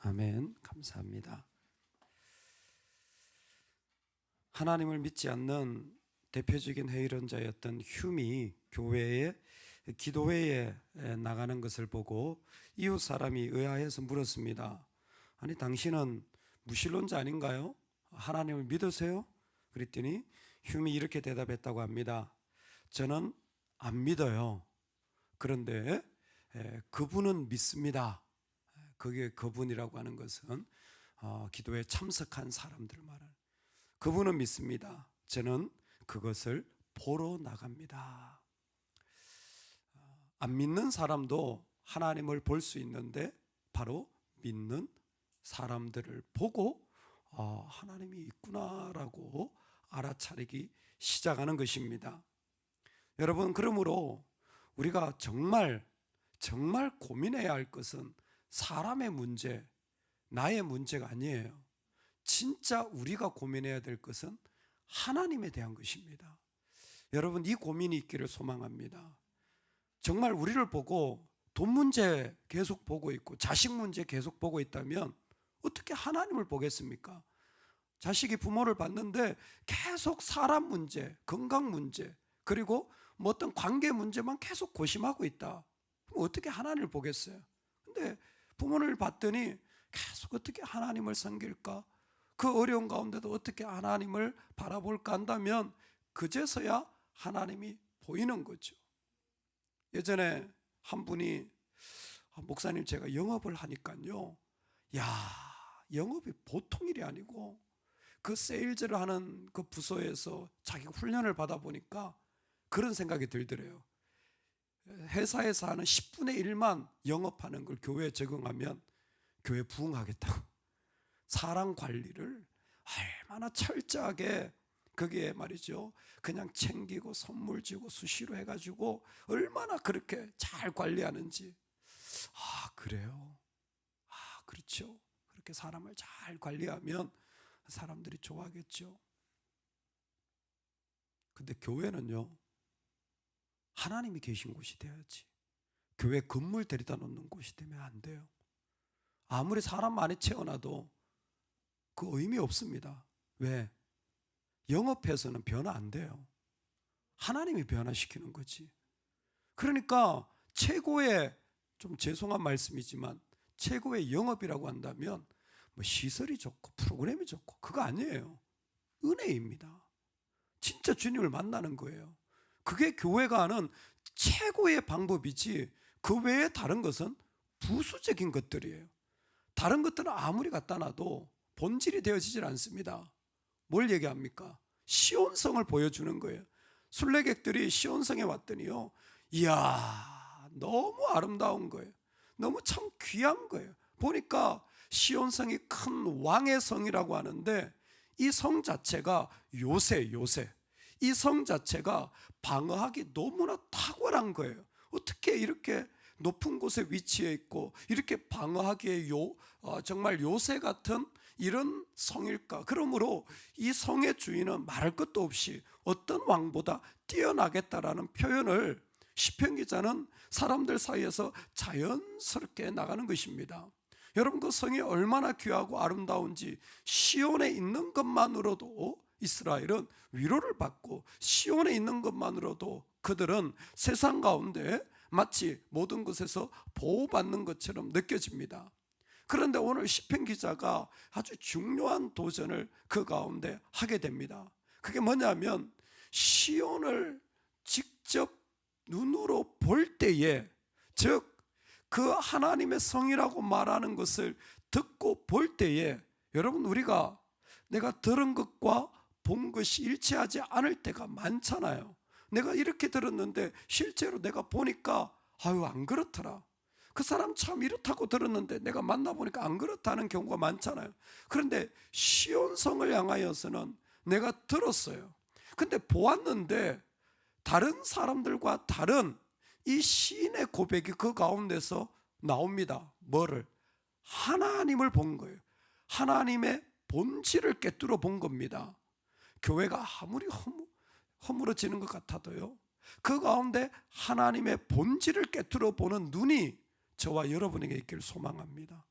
아멘. 감사합니다. 하나님을 믿지 않는 대표적인 회의론자였던 흉이 교회에 기도회에 나가는 것을 보고 이웃 사람이 의아해서 물었습니다. 아니, 당신은 무신론자 아닌가요? 하나님을 믿으세요? 그랬더니 흉이 이렇게 대답했다고 합니다. 저는 안 믿어요. 그런데 그분은 믿습니다. 그게 그분이라고 하는 것은 기도에 참석한 사람들 말을. 그분은 믿습니다. 저는 그것을 보러 나갑니다. 안 믿는 사람도 하나님을 볼 수 있는데 바로 믿는 사람들을 보고 하나님이 있구나라고 알아차리기 시작하는 것입니다. 여러분, 그러므로 우리가 정말 고민해야 할 것은 사람의 문제, 나의 문제가 아니에요. 진짜 우리가 고민해야 될 것은 하나님에 대한 것입니다. 여러분, 이 고민이 있기를 소망합니다. 정말 우리를 보고 돈 문제 계속 보고 있고 자식 문제 계속 보고 있다면 어떻게 하나님을 보겠습니까? 자식이 부모를 봤는데 계속 사람 문제, 건강 문제, 그리고 뭐 어떤 관계 문제만 계속 고심하고 있다. 그럼 어떻게 하나님을 보겠어요? 근데 부모를 봤더니 계속 어떻게 하나님을 섬길까? 그 어려운 가운데도 어떻게 하나님을 바라볼까 한다면 그제서야 하나님이 보이는 거죠. 예전에 한 분이 목사님, 제가 영업을 하니까요, 영업이 보통 일이 아니고 그 세일즈를 하는 그 부서에서 자기가 훈련을 받아보니까 그런 생각이 들더래요. 회사에서 하는 10분의 1만 영업하는 걸 교회에 적용하면 교회 부흥하겠다고. 사람 관리를 얼마나 철저하게 거기에 말이죠, 그냥 챙기고 선물 주고 수시로 해가지고 얼마나 그렇게 잘 관리하는지. 그래요? 그렇죠. 그렇게 사람을 잘 관리하면 사람들이 좋아하겠죠. 근데 교회는요, 하나님이 계신 곳이 돼야지. 교회 건물 데려다 놓는 곳이 되면 안 돼요. 아무리 사람 많이 채워놔도 그 의미 없습니다. 왜? 영업해서는 변화 안 돼요. 하나님이 변화시키는 거지. 그러니까 최고의, 좀 죄송한 말씀이지만 최고의 영업이라고 한다면 뭐 시설이 좋고 프로그램이 좋고 그거 아니에요. 은혜입니다. 진짜 주님을 만나는 거예요. 그게 교회가 하는 최고의 방법이지 그 외에 다른 것은 부수적인 것들이에요. 다른 것들은 아무리 갖다 놔도 본질이 되어지질 않습니다. 뭘 얘기합니까? 시온성을 보여주는 거예요. 순례객들이 시온성에 왔더니요, 이야, 너무 아름다운 거예요. 너무 참 귀한 거예요. 보니까 시온성이 큰 왕의 성이라고 하는데 이 성 자체가 요새 이 성 자체가 방어하기 너무나 탁월한 거예요. 어떻게 이렇게 높은 곳에 위치해 있고 이렇게 방어하기에 정말 요새 같은 이런 성일까? 그러므로 이 성의 주인은 말할 것도 없이 어떤 왕보다 뛰어나겠다라는 표현을 시편 기자는 사람들 사이에서 자연스럽게 나가는 것입니다. 여러분, 그 성이 얼마나 귀하고 아름다운지 시온에 있는 것만으로도 이스라엘은 위로를 받고 시온에 있는 것만으로도 그들은 세상 가운데 마치 모든 것에서 보호받는 것처럼 느껴집니다. 그런데 오늘 시편 기자가 아주 중요한 도전을 그 가운데 하게 됩니다. 그게 뭐냐면 시온을 직접 눈으로 볼 때에, 즉 그 하나님의 성이라고 말하는 것을 듣고 볼 때에, 여러분, 우리가 내가 들은 것과 본 것이 일치하지 않을 때가 많잖아요. 내가 이렇게 들었는데 실제로 내가 보니까 안 그렇더라. 그 사람 참 이렇다고 들었는데 내가 만나보니까 안 그렇다는 경우가 많잖아요. 그런데 시온성을 향하여서는 내가 들었어요. 근데 보았는데 다른 사람들과 다른 이 시인의 고백이 그 가운데서 나옵니다. 뭐를? 하나님을 본 거예요. 하나님의 본질을 꿰뚫어 본 겁니다. 교회가 아무리 허물어지는 것 같아도요, 그 가운데 하나님의 본질을 꿰뚫어 보는 눈이 저와 여러분에게 있기를 소망합니다.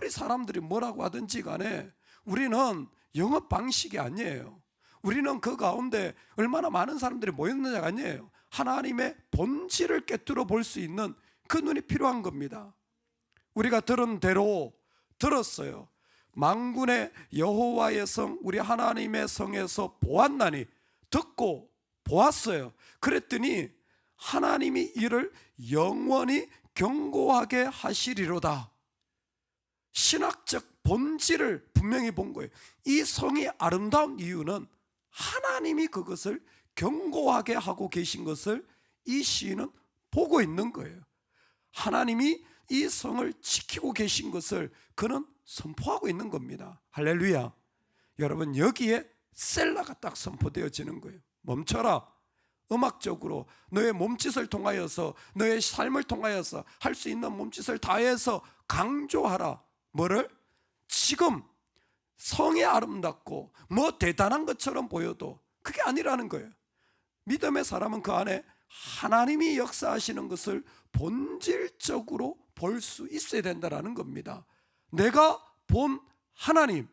아무리 사람들이 뭐라고 하든지 간에 우리는 영업 방식이 아니에요. 우리는 그 가운데 얼마나 많은 사람들이 모였느냐가 아니에요. 하나님의 본질을 꿰뚫어 볼 수 있는 그 눈이 필요한 겁니다. 우리가 들은 대로 들었어요. 만군의 여호와의 성, 우리 하나님의 성에서 보았나니, 듣고 보았어요. 그랬더니 하나님이 이를 영원히 견고하게 하시리로다. 신학적 본질을 분명히 본 거예요. 이 성이 아름다운 이유는 하나님이 그것을 견고하게 하고 계신 것을 이 시인은 보고 있는 거예요. 하나님이 이 성을 지키고 계신 것을 그는 선포하고 있는 겁니다. 할렐루야. 여러분, 여기에 셀라가 딱 선포되어지는 거예요. 멈춰라. 음악적으로 너의 몸짓을 통하여서, 너의 삶을 통하여서 할 수 있는 몸짓을 다해서 강조하라. 뭐를? 지금 성이 아름답고 뭐 대단한 것처럼 보여도 그게 아니라는 거예요. 믿음의 사람은 그 안에 하나님이 역사하시는 것을 본질적으로 볼 수 있어야 된다는 겁니다. 내가 본 하나님,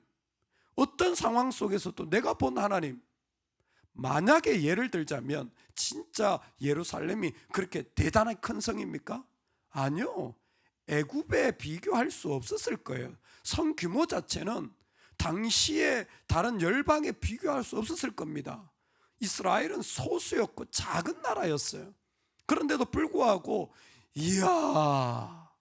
어떤 상황 속에서도 내가 본 하나님, 만약에 예를 들자면 진짜 예루살렘이 그렇게 대단한 큰 성입니까? 아니요. 애굽에 비교할 수 없었을 거예요. 성 규모 자체는 당시에 다른 열방에 비교할 수 없었을 겁니다. 이스라엘은 소수였고 작은 나라였어요. 그런데도 불구하고 이야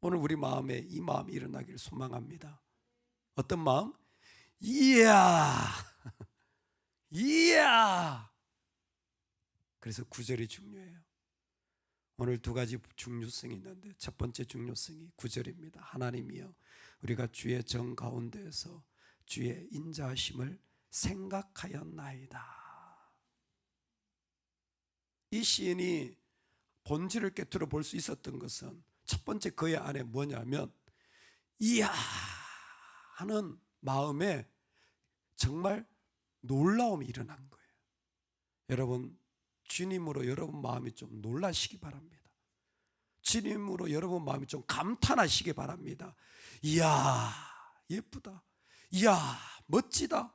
오늘 우리 마음에 이 마음이 일어나기를 소망합니다. 어떤 마음? 이야 그래서 9절이 중요해요. 오늘 두 가지 중요성이 있는데 첫 번째 중요성이 9절입니다. 하나님이여 우리가 주의 정 가운데에서 주의 인자하심을 생각하였나이다. 이 시인이 본질을 꿰뚫어 볼 수 있었던 것은 첫 번째 그의 안에 뭐냐면 이야 하는 마음에 정말 놀라움이 일어난 거예요. 여러분, 주님으로 여러분 마음이 좀 놀라시기 바랍니다. 주님으로 여러분 마음이 좀 감탄하시기 바랍니다. 이야 예쁘다, 이야 멋지다,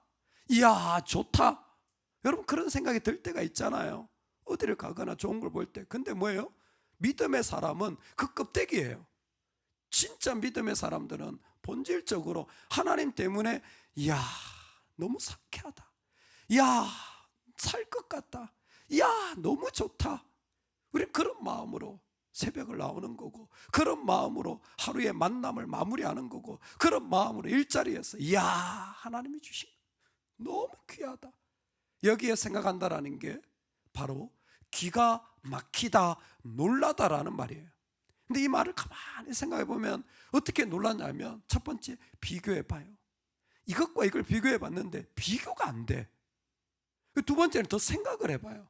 이야 좋다. 여러분 그런 생각이 들 때가 있잖아요. 어디를 가거나 좋은 걸 볼 때. 근데 뭐예요? 믿음의 사람은 그 껍데기예요. 진짜 믿음의 사람들은 본질적으로 하나님 때문에 이야 너무 상쾌하다, 이야 살 것 같다, 이야 너무 좋다. 우리는 그런 마음으로 새벽을 나오는 거고, 그런 마음으로 하루의 만남을 마무리하는 거고, 그런 마음으로 일자리에서 이야 하나님이 주신 너무 귀하다, 여기에 생각한다라는 게 바로 기가 막히다, 놀라다라는 말이에요. 근데 이 말을 가만히 생각해 보면 어떻게 놀랐냐면 첫 번째 비교해 봐요. 이것과 이걸 비교해 봤는데 비교가 안 돼. 두 번째는 더 생각을 해봐요.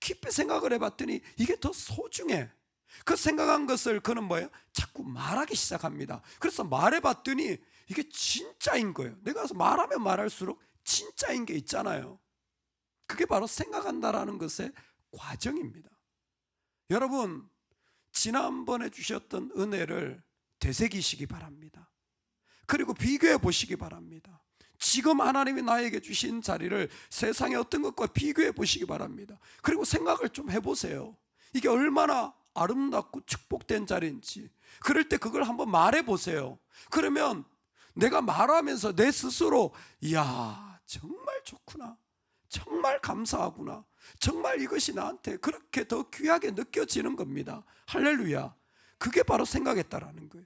깊이 생각을 해봤더니 이게 더 소중해. 그 생각한 것을 그는 뭐예요? 자꾸 말하기 시작합니다. 그래서 말해봤더니 이게 진짜인 거예요. 내가 말하면 말할수록 진짜인 게 있잖아요. 그게 바로 생각한다라는 것의 과정입니다. 여러분, 지난번에 주셨던 은혜를 되새기시기 바랍니다. 그리고 비교해 보시기 바랍니다. 지금 하나님이 나에게 주신 자리를 세상의 어떤 것과 비교해 보시기 바랍니다. 그리고 생각을 좀 해보세요. 이게 얼마나 아름답고 축복된 자리인지. 그럴 때 그걸 한번 말해 보세요. 그러면 내가 말하면서 내 스스로 이야 정말 좋구나, 정말 감사하구나, 정말 이것이 나한테 그렇게 더 귀하게 느껴지는 겁니다. 할렐루야. 그게 바로 생각했다라는 거예요.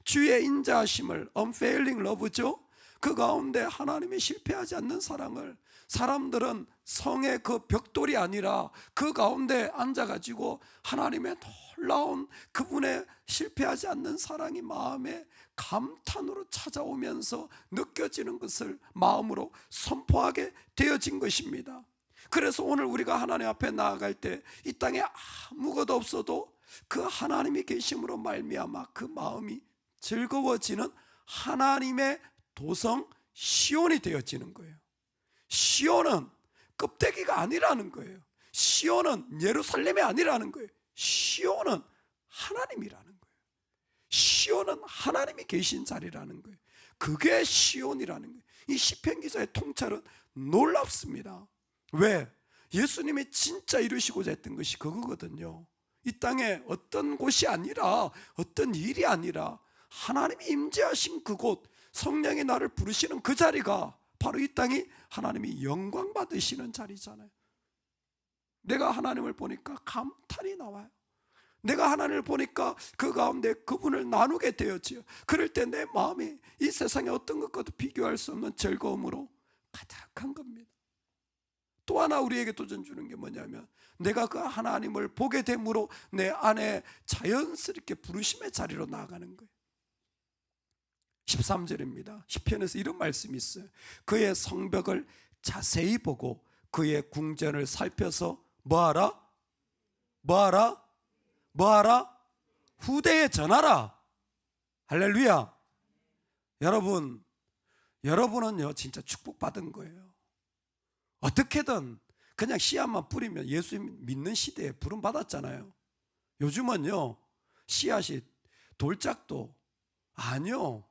주의 인자하심을, unfailing love죠. 그 가운데 하나님이 실패하지 않는 사랑을, 사람들은 성의 그 벽돌이 아니라 그 가운데 앉아가지고 하나님의 놀라운 그분의 실패하지 않는 사랑이 마음에 감탄으로 찾아오면서 느껴지는 것을 마음으로 선포하게 되어진 것입니다. 그래서 오늘 우리가 하나님 앞에 나아갈 때 이 땅에 아무것도 없어도 그 하나님이 계심으로 말미암아 그 마음이 즐거워지는 하나님의 도성 시온이 되어지는 거예요. 시온은 껍데기가 아니라는 거예요. 시온은 예루살렘이 아니라는 거예요. 시온은 하나님이라는 거예요. 시온은 하나님이 계신 자리라는 거예요. 그게 시온이라는 거예요. 이 시편 기자의 통찰은 놀랍습니다. 왜? 예수님이 진짜 이루시고자 했던 것이 그거거든요. 이 땅에 어떤 곳이 아니라, 어떤 일이 아니라 하나님이 임재하신 그곳, 성령이 나를 부르시는 그 자리가 바로 이 땅이 하나님이 영광 받으시는 자리잖아요. 내가 하나님을 보니까 감탄이 나와요. 내가 하나님을 보니까 그 가운데 그분을 나누게 되었지요. 그럴 때 내 마음이 이 세상의 어떤 것과도 비교할 수 없는 즐거움으로 가득한 겁니다. 또 하나 우리에게 도전 주는 게 뭐냐면, 내가 그 하나님을 보게 됨으로 내 안에 자연스럽게 부르심의 자리로 나아가는 거예요. 13절입니다. 시편에서 이런 말씀이 있어요. 그의 성벽을 자세히 보고 그의 궁전을 살펴서 뭐하라? 후대에 전하라. 할렐루야. 여러분은요 진짜 축복받은 거예요. 어떻게든 그냥 씨앗만 뿌리면 예수 믿는 시대에 부름 받았잖아요. 요즘은요 씨앗이 돌짝도 아니요,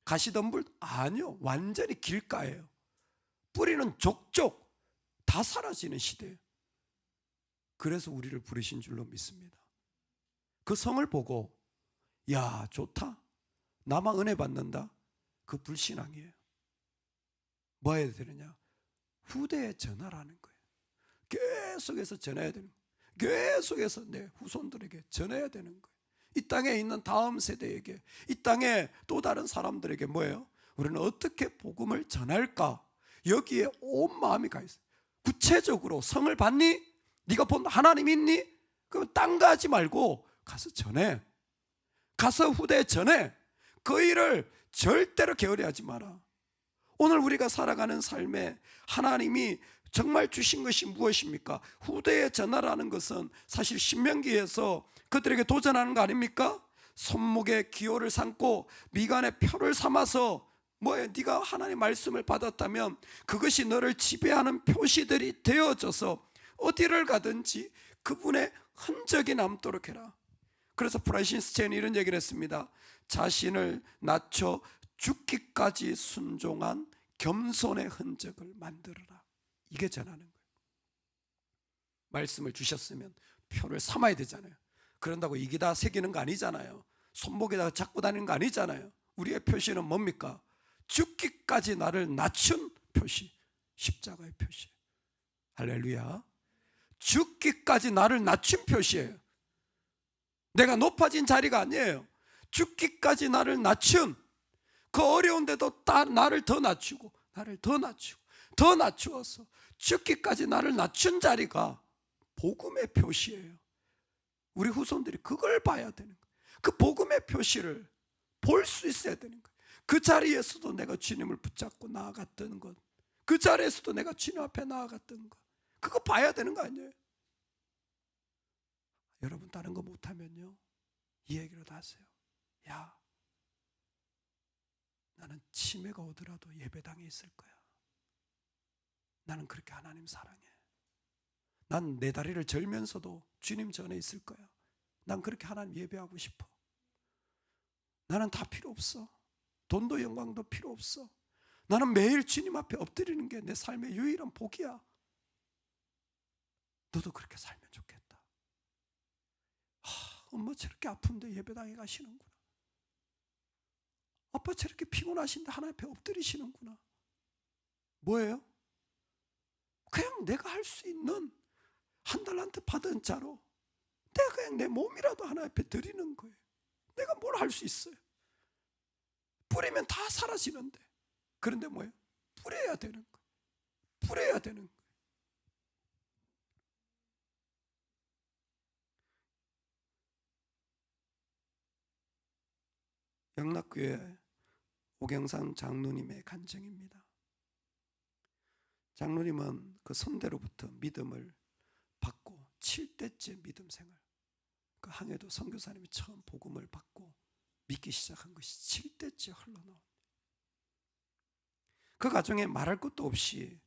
가시덤불 아니요, 완전히 길가예요. 뿌리는 족족 다 사라지는 시대예요. 그래서 우리를 부르신 줄로 믿습니다. 그 성을 보고 야 좋다, 나만 은혜 받는다, 그 불신앙이에요. 뭐 해야 되느냐? 후대에 전하라는 거예요. 계속해서 전해야 되는 거예요. 계속해서 내 후손들에게 전해야 되는 거예요. 이 땅에 있는 다음 세대에게, 이 땅에 또 다른 사람들에게 뭐예요? 우리는 어떻게 복음을 전할까? 여기에 온 마음이 가 있어요. 구체적으로 성을 봤니? 네가 본 하나님 있니? 그럼 딴 거 하지 말고 가서 전해. 가서 후대에 전해. 그 일을 절대로 게으리하지 마라. 오늘 우리가 살아가는 삶에 하나님이 정말 주신 것이 무엇입니까? 후대에 전하라는 것은 사실 신명기에서 그들에게 도전하는 거 아닙니까? 손목에 기호를 삼고 미간에 표를 삼아서 뭐예요? 네가 하나님의 말씀을 받았다면 그것이 너를 지배하는 표시들이 되어져서 어디를 가든지 그분의 흔적이 남도록 해라. 그래서 프란시스 첸이 이런 얘기를 했습니다. 자신을 낮춰 죽기까지 순종한 겸손의 흔적을 만들어라. 이게 전하는 거예요. 말씀을 주셨으면 표를 삼아야 되잖아요. 그런다고 이기다 새기는 거 아니잖아요. 손목에다가 잡고 다니는 거 아니잖아요. 우리의 표시는 뭡니까? 죽기까지 나를 낮춘 표시, 십자가의 표시. 할렐루야. 죽기까지 나를 낮춘 표시예요. 내가 높아진 자리가 아니에요. 죽기까지 나를 낮춘, 그 어려운데도 나를 더 낮추고 나를 더 낮추고 더 낮추어서 죽기까지 나를 낮춘 자리가 복음의 표시예요. 우리 후손들이 그걸 봐야 되는 거예요. 그 복음의 표시를 볼 수 있어야 되는 거예요. 그 자리에서도 내가 주님을 붙잡고 나아갔던 것, 그 자리에서도 내가 주님 앞에 나아갔던 것, 그거 봐야 되는 거 아니에요? 여러분 다른 거 못하면요 이 얘기로 다 하세요. 야, 나는 치매가 오더라도 예배당에 있을 거야. 나는 그렇게 하나님 사랑해. 난 내 다리를 절면서도 주님 전에 있을 거야. 난 그렇게 하나님 예배하고 싶어. 나는 다 필요 없어. 돈도 영광도 필요 없어. 나는 매일 주님 앞에 엎드리는 게 내 삶의 유일한 복이야. 너도 그렇게 살면 좋겠다. 엄마 저렇게 아픈데 예배당에 가시는구나. 아빠 저렇게 피곤하신데 하나님 앞에 엎드리시는구나. 뭐예요? 그냥 내가 할 수 있는 한 달란트 받은 자로 내가 그냥 내 몸이라도 하나님 앞에 드리는 거예요. 내가 뭘 할 수 있어요? 뿌리면 다 사라지는데. 그런데 뭐예요? 뿌려야 되는 거예요. 뿌려야 되는 거예요. 영락교회 오경상 장로님의 간증입니다. 장로님은 그 선대로부터 믿음을 받고 7대째 믿음 생활, 그 항해도 선교사님이 처음 복음을 받고 믿기 시작한 것이 7대째 흘러나온, 그 가정에 말할 것도 없이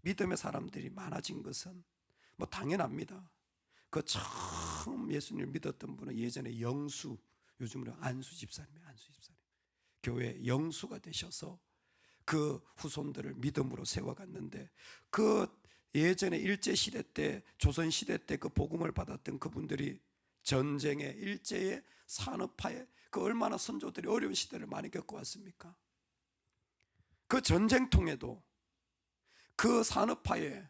믿음의 사람들이 많아진 것은 뭐 당연합니다. 그 처음 예수님을 믿었던 분은 예전에 영수, 요즘으로 안수 집사님이에요. 안수 집사님. 교회 영수가 되셔서 그 후손들을 믿음으로 세워갔는데, 그 예전에 일제시대 때, 조선시대 때 그 복음을 받았던 그분들이 전쟁에, 일제의 산업화에 그 얼마나 선조들이 어려운 시대를 많이 겪어왔습니까? 그 전쟁통에도, 그 산업화에,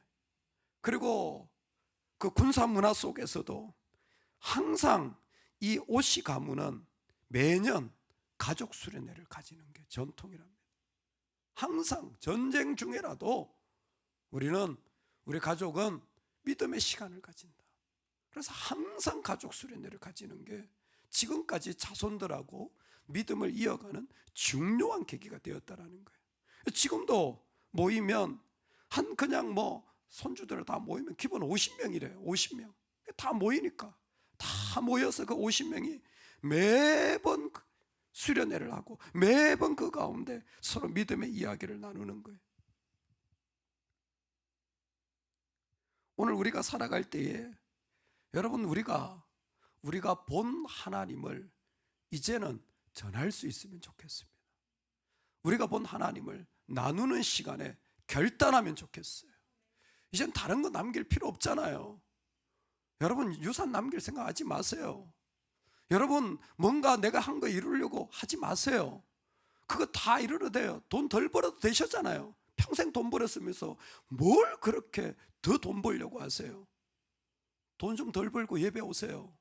그리고 그 군사 문화 속에서도 항상 이 오씨 가문은 매년 가족 수련회를 가지는 게 전통이랍니다. 항상 전쟁 중에라도 우리 가족은 믿음의 시간을 가진다. 그래서 항상 가족 수련회를 가지는 게 지금까지 자손들하고 믿음을 이어가는 중요한 계기가 되었다라는 거예요. 지금도 모이면 그냥 손주들 다 모이면 기본 50명이래요. 50명. 다 모이니까 다 모여서 그 50명이 매번 수련회를 하고 매번 그 가운데 서로 믿음의 이야기를 나누는 거예요. 오늘 우리가 살아갈 때에 여러분, 우리가 본 하나님을 이제는 전할 수 있으면 좋겠습니다. 우리가 본 하나님을 나누는 시간에 결단하면 좋겠어요. 이젠 다른 거 남길 필요 없잖아요. 여러분, 유산 남길 생각하지 마세요. 여러분, 뭔가 내가 한 거 이루려고 하지 마세요. 그거 다 이루어도 돼요. 돈 덜 벌어도 되셨잖아요. 평생 돈 벌었으면서 뭘 그렇게 더 돈 벌려고 하세요? 돈 좀 덜 벌고 예배 오세요.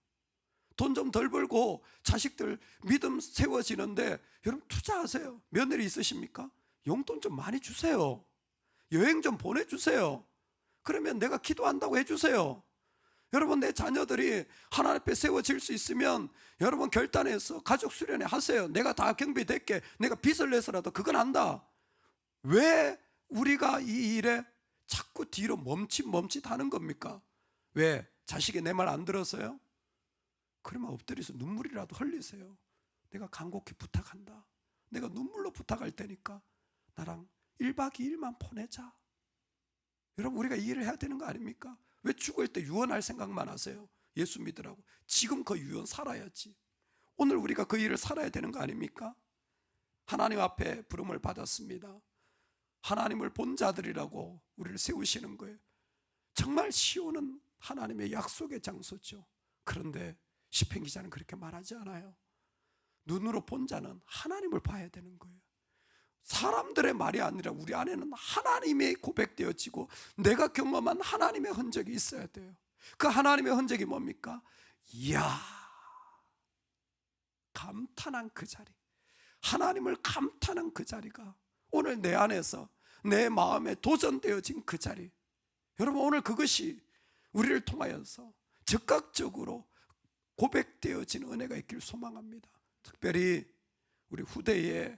돈 좀 덜 벌고 자식들 믿음 세워지는데 여러분 투자하세요. 며느리 있으십니까? 용돈 좀 많이 주세요. 여행 좀 보내주세요. 그러면 내가 기도한다고 해주세요. 여러분, 내 자녀들이 하나님 앞에 세워질 수 있으면 여러분 결단해서 가족 수련회 하세요. 내가 다 경비될게. 내가 빚을 내서라도 그건 한다. 왜 우리가 이 일에 자꾸 뒤로 멈칫하는 겁니까? 왜? 자식이 내 말 안 들었어요? 그러면 엎드려서 눈물이라도 흘리세요. 내가 간곡히 부탁한다. 내가 눈물로 부탁할 테니까 나랑 1박 2일만 보내자. 여러분, 우리가 이 일을 해야 되는 거 아닙니까? 왜 죽을 때 유언할 생각만 하세요? 예수 믿으라고. 지금 그 유언 살아야지. 오늘 우리가 그 일을 살아야 되는 거 아닙니까? 하나님 앞에 부름을 받았습니다. 하나님을 본 자들이라고 우리를 세우시는 거예요. 정말 시온은 하나님의 약속의 장소죠. 그런데 시편 기자는 그렇게 말하지 않아요. 눈으로 본 자는 하나님을 봐야 되는 거예요. 사람들의 말이 아니라 우리 안에는 하나님이 고백되어지고 내가 경험한 하나님의 흔적이 있어야 돼요. 그 하나님의 흔적이 뭡니까? 이야, 감탄한 그 자리, 하나님을 감탄한 그 자리가 오늘 내 안에서 내 마음에 도전되어진 그 자리. 여러분, 오늘 그것이 우리를 통하여서 즉각적으로 고백되어지는 은혜가 있기를 소망합니다. 특별히 우리 후대에,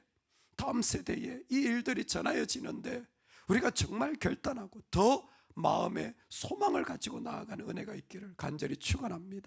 다음 세대에 이 일들이 전하여지는데 우리가 정말 결단하고 더 마음에 소망을 가지고 나아가는 은혜가 있기를 간절히 축원합니다.